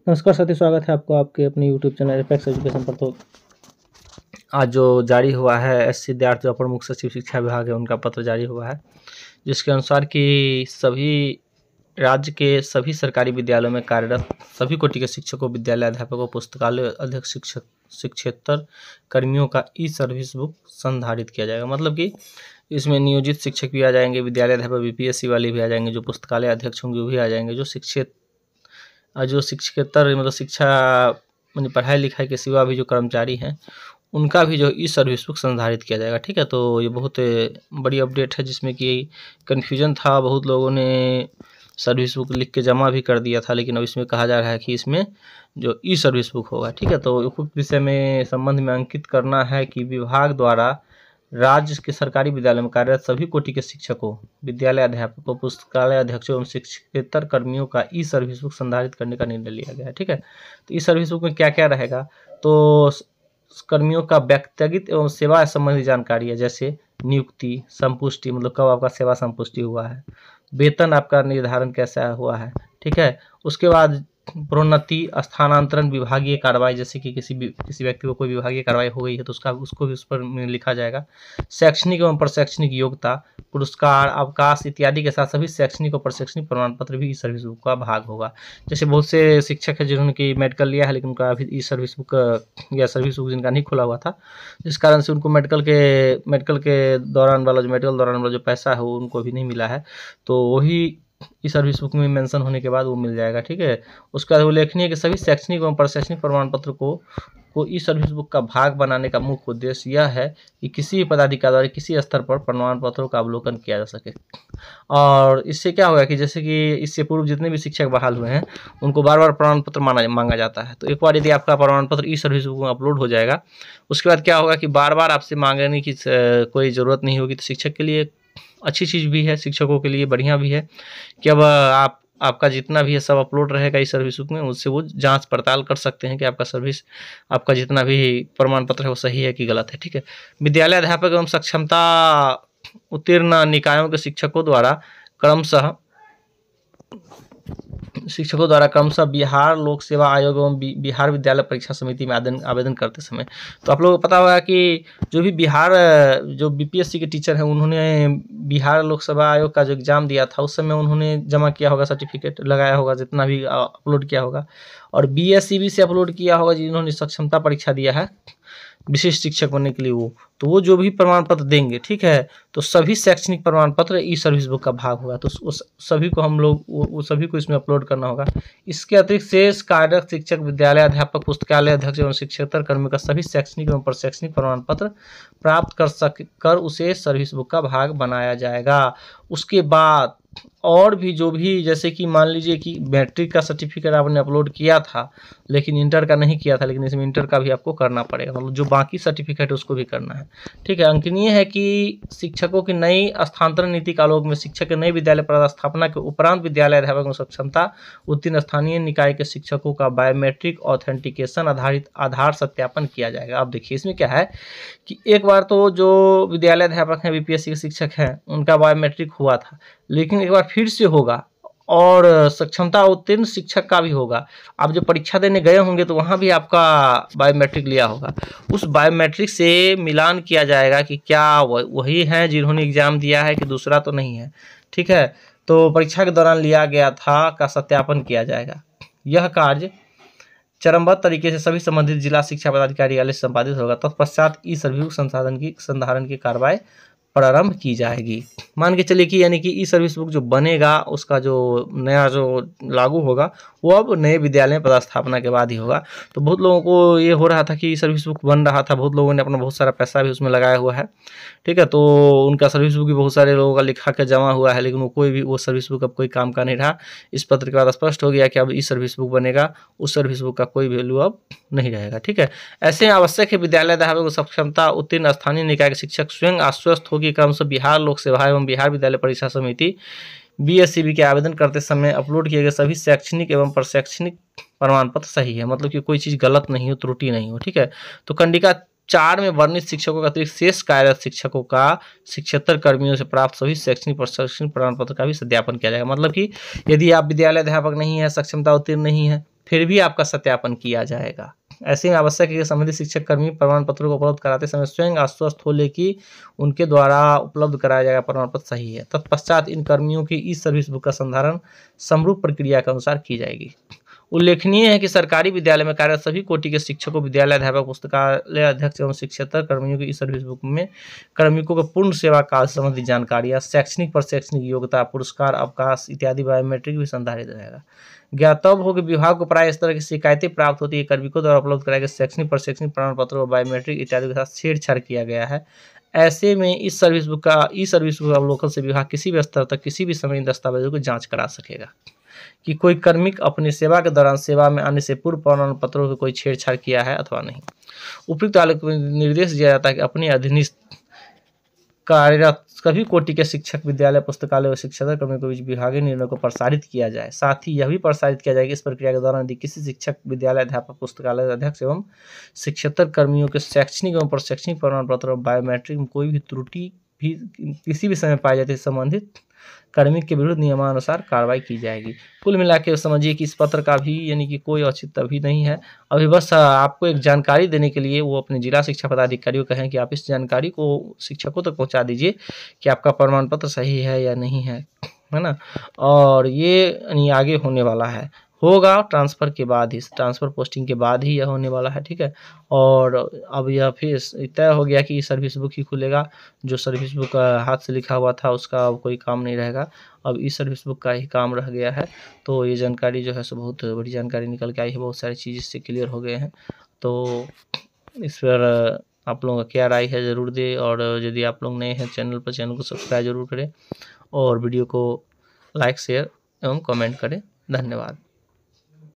नमस्कार साथी, स्वागत है आपको आपके अपने YouTube चैनल एपेक्स एजुकेशन पर। तो आज जो जारी हुआ है एस सिद्धार्थ, जो अपर मुख्य सचिव शिक्षा विभाग है, उनका पत्र जारी हुआ है, जिसके अनुसार कि सभी राज्य के सभी सरकारी विद्यालयों में कार्यरत सभी कोटि के शिक्षकों, विद्यालय अध्यापकों, पुस्तकालय अध्यक्ष, शिक्षेतर कर्मियों का ई सर्विस बुक संधारित किया जाएगा। मतलब कि इसमें नियोजित शिक्षक भी आ जाएंगे, विद्यालय अध्यापक बीपीएससी वाले भी आ जाएंगे, जो पुस्तकालय अध्यक्ष होंगे वो भी आ जाएंगे, जो शिक्षकेतर मतलब शिक्षा यानी पढ़ाई लिखाई के सिवा भी जो कर्मचारी हैं उनका भी जो ई सर्विस बुक संधारित किया जाएगा। ठीक है, तो ये बहुत बड़ी अपडेट है, जिसमें कि कन्फ्यूजन था, बहुत लोगों ने सर्विस बुक लिख के जमा भी कर दिया था, लेकिन अब इसमें कहा जा रहा है कि इसमें जो ई सर्विस बुक होगा। ठीक है, तो उपयुक्त विषय में संबंध में अंकित करना है कि विभाग द्वारा राज्य के सरकारी विद्यालय में कार्यरत सभी कोटि के शिक्षकों, विद्यालय अध्यापकों, पुस्तकालय अध्यक्षों एवं शिक्षकेतर कर्मियों का ई सर्विस बुक संधारित करने का निर्णय लिया गया है। ठीक है, तो ई सर्विस बुक में क्या क्या रहेगा, तो कर्मियों का व्यक्तिगत एवं सेवा संबंधी जानकारी है, जैसे नियुक्ति, संपुष्टि मतलब कब आपका सेवा संपुष्टि हुआ है, वेतन आपका निर्धारण कैसा हुआ है। ठीक है, उसके बाद प्रोन्नति, स्थानांतरण, विभागीय कार्रवाई, जैसे कि किसी व्यक्ति को कोई विभागीय कार्रवाई हो गई है तो उसको भी उस पर लिखा जाएगा। शैक्षणिक एवं प्रशैक्षणिक योग्यता, पुरस्कार, अवकाश इत्यादि के साथ सभी शैक्षणिक और प्रशैक्षणिक प्रमाण पत्र भी ई सर्विस बुक का भाग होगा। जैसे बहुत से शिक्षक हैं जिन्होंने कि मेडिकल लिया है, लेकिन उनका अभी ई सर्विस बुक या सर्विस बुक जिनका नहीं खुला हुआ था, जिस कारण से उनको मेडिकल दौरान वाला जो पैसा है वो उनको अभी नहीं मिला है, तो वही इस सर्विस बुक में मेंशन होने के बाद वो मिल जाएगा। ठीक है, उसका उल्लेखनीय कि सभी शैक्षणिक एवं प्रशैक्षणिक प्रमाण पत्र को ई सर्विस बुक का भाग बनाने का मुख्य उद्देश्य यह है कि किसी भी पदाधिकारी द्वारा किसी स्तर पर प्रमाण पत्रों का अवलोकन किया जा सके। और इससे क्या होगा कि जैसे कि इससे पूर्व जितने भी शिक्षक बहाल हुए हैं उनको बार बार प्रमाण पत्र मांगा जाता है, तो एक बार यदि आपका प्रमाण पत्र ई सर्विस बुक में अपलोड हो जाएगा, उसके बाद क्या होगा कि बार बार आपसे मांगने की कोई ज़रूरत नहीं होगी। तो शिक्षक के लिए अच्छी चीज़ भी है, शिक्षकों के लिए बढ़िया भी है कि अब आपका जितना भी है सब अपलोड रहेगा इस सर्विस बुक में, उससे वो जांच पड़ताल कर सकते हैं कि आपका जितना भी प्रमाण पत्र है वो सही है कि गलत है। ठीक है, विद्यालय अध्यापक एवं सक्षमता उत्तीर्ण निकायों के शिक्षकों द्वारा क्रमशः बिहार लोक सेवा आयोग एवं बिहार विद्यालय परीक्षा समिति में आवेदन करते समय, तो आप लोगों को पता होगा कि जो भी जो बीपीएससी के टीचर हैं उन्होंने बिहार लोक सेवा आयोग का जो एग्ज़ाम दिया था उस समय उन्होंने जमा किया होगा, सर्टिफिकेट लगाया होगा, जितना भी अपलोड किया होगा, और बीएससीबी से अपलोड किया होगा जिन्होंने सक्षमता परीक्षा दिया है विशिष्ट शिक्षक बनने के लिए, तो वो जो भी प्रमाण पत्र देंगे, ठीक है, तो सभी शैक्षणिक प्रमाण पत्र ई सर्विस बुक का भाग होगा, तो उस सभी को हम लोग वो सभी को इसमें अपलोड करना होगा। इसके अतिरिक्त शेष कार्यरत शिक्षक, विद्यालय अध्यापक, पुस्तकालय अध्यक्ष एवं शिक्षकेतर कर्मियों का सभी शैक्षणिक एवं प्रशैक्षणिक प्रमाण पत्र प्राप्त कर उसे सर्विस बुक का भाग बनाया जाएगा। उसके बाद और भी जो भी, जैसे कि मान लीजिए कि मैट्रिक का सर्टिफिकेट आपने अपलोड किया था लेकिन इंटर का नहीं किया था, लेकिन इसमें इंटर का भी आपको करना पड़ेगा, मतलब जो बाकी सर्टिफिकेट है उसको भी करना है। ठीक है, अंकनीय है कि शिक्षकों की नई स्थानांतरण नीति के आलोक में शिक्षक के नए विद्यालय पदस्थापना के उपरांत विद्यालय अध्यापक में सक्षमता उत्तीर्ण स्थानीय निकाय के शिक्षकों का बायोमेट्रिक ऑथेंटिकेशन आधारित आधार सत्यापन किया जाएगा। अब देखिए इसमें क्या है कि एक बार तो जो विद्यालय अध्यापक हैं, बीपीएससी के शिक्षक हैं, उनका बायोमेट्रिक हुआ था, लेकिन एक बार फिर से होगा और सक्षमता उत्तीर्ण शिक्षक का भी होगा। आप जो परीक्षा देने गए होंगे तो वहाँ भी आपका बायोमेट्रिक लिया होगा, उस बायोमेट्रिक से मिलान किया जाएगा कि क्या वही हैं जिन्होंने एग्ज़ाम दिया है कि दूसरा तो नहीं है। ठीक है, तो परीक्षा के दौरान लिया गया था का सत्यापन किया जाएगा। यह कार्य चरणबद्ध तरीके से सभी संबंधित जिला शिक्षा पदाधिकारी से संपादित होगा। तत्पश्चात ई सर्विस संधारण की कार्रवाई प्रारंभ की जाएगी। मान के चलिए कि यानी कि ई सर्विस बुक जो बनेगा उसका जो नया जो लागू होगा वो अब नए विद्यालय में पदस्थापना के बाद ही होगा। तो बहुत लोगों को ये हो रहा था कि ई सर्विस बुक बन रहा था, बहुत लोगों ने अपना बहुत सारा पैसा भी उसमें लगाया हुआ है। ठीक है, तो उनका सर्विस बुक भी बहुत सारे लोगों का लिखा के जमा हुआ है, लेकिन वो सर्विस बुक अब कोई काम का नहीं रहा। इस पत्र के बाद स्पष्ट हो गया कि अब ई सर्विस बुक बनेगा, उस सर्विस बुक का कोई वैल्यू अब नहीं रहेगा। ठीक है, ऐसे आवश्यक है विद्यालय अध्यापक को सक्षमता उत्तीर्ण स्थानीय निकाय के शिक्षक स्वयं आश्वस्त हो कि क्रमशः बिहार लोक सेवा एवं बिहार विद्यालय परीक्षा समिति बीएससीबी के आवेदन करते समय अपलोड किए गए सभी शैक्षणिक एवं प्रशैक्षणिक प्रमाण पत्र सही है, मतलब कि कोई चीज़ गलत नहीं हो, त्रुटि नहीं हो। ठीक है, तो कंडिका 4 में वर्णित शिक्षकों का अतिरिक्त शेष कार्यरत शिक्षकों का शिक्षकेतर कर्मियों से प्राप्त सभी शैक्षणिक प्रशैक्षणिक प्रमाण पत्र का भी सत्यापन किया जाएगा। मतलब कि यदि आप विद्यालय अध्यापक नहीं है, सक्षमता उत्तीर्ण नहीं है, फिर भी आपका सत्यापन किया जाएगा। ऐसे में आवश्यक है कि संबंधित शिक्षक कर्मी प्रमाण पत्रों को उपलब्ध कराते समय स्वयं आश्वस्त हो ले कि उनके द्वारा उपलब्ध कराया जाएगा प्रमाण पत्र सही है। तत्पश्चात इन कर्मियों की ई सर्विस बुक का संधारण समरूप प्रक्रिया के अनुसार की जाएगी। उल्लेखनीय है कि सरकारी विद्यालय में कार्यरत सभी कोटि के शिक्षकों, विद्यालय अध्यापक, पुस्तकालय अध्यक्ष एवं शिक्षकेतर कर्मियों की ई सर्विस बुक में कार्मिकों को पूर्ण सेवा काल से संबंधित जानकारियां, शैक्षणिक पर शैक्षणिक योग्यता, पुरस्कार, अवकाश इत्यादि बायोमेट्रिक भी संधारित रहेगा। ज्ञातव्य हो कि विभाग को प्राय इस तरह की शिकायतें प्राप्त होती है कार्मिकों द्वारा उपलब्ध कराए गए शैक्षणिक पर शैक्षणिक प्रमाण पत्रों और बायोमेट्रिक इत्यादि के साथ छेड़छाड़ किया गया है। ऐसे में इस सर्विस बुक का ई सर्विस बुक अवलोकन से विभाग किसी भी स्तर तक किसी भी समय इन दस्तावेजों की जांच करा सकेगा कि कोई कार्मिक अपनी सेवा के दौरान सेवा में आने से पूर्व प्रमाण पत्रों की कोई छेड़छाड़ किया है अथवा नहीं। उपयुक्त आयोग को निर्देश दिया जाता है कि अपने अधीनस्थ कार्यरत सभी कोटि के शिक्षक, विद्यालय, पुस्तकालय और शिक्षकेतर कर्मियों के बीच विभागीय निर्णय को प्रसारित किया जाए। साथ ही यह भी प्रसारित किया जाए कि इस प्रक्रिया के दौरान यदि किसी शिक्षक, विद्यालय अध्यापक, पुस्तकालय अध्यक्ष एवं शिक्षकेतर कर्मियों के शैक्षणिक एवं प्रशैक्षणिक प्रमाण पत्र और बायोमेट्रिक में कोई भी त्रुटि भी किसी भी समय पाई जाती है, संबंधित कार्मिक के विरुद्ध नियमानुसार कार्रवाई की जाएगी। कुल मिला के समझिए कि इस पत्र का भी यानी कि कोई औचित्य अभी नहीं है। अभी बस आपको एक जानकारी देने के लिए वो अपने जिला शिक्षा पदाधिकारियों कहें कि आप इस जानकारी को शिक्षकों तक पहुंचा दीजिए कि आपका प्रमाण पत्र सही है या नहीं है ना। और ये यानी आगे होने वाला है, होगा ट्रांसफ़र के बाद ही, ट्रांसफ़र पोस्टिंग के बाद ही यह होने वाला है, ठीक है। और अब यह फिर तय हो गया कि सर्विस बुक ही खुलेगा। जो सर्विस बुक हाथ से लिखा हुआ था उसका अब कोई काम नहीं रहेगा, अब ई सर्विस बुक का ही काम रह गया है। तो ये जानकारी जो है सो बहुत बड़ी जानकारी निकल के आई है, बहुत सारी चीज़ इससे क्लियर हो गए हैं। तो इस पर आप लोगों का क्या राय है ज़रूर दें, और यदि आप लोग नए हैं चैनल पर, चैनल को सब्सक्राइब जरूर करें और वीडियो को लाइक, शेयर एवं कमेंट करें। धन्यवाद।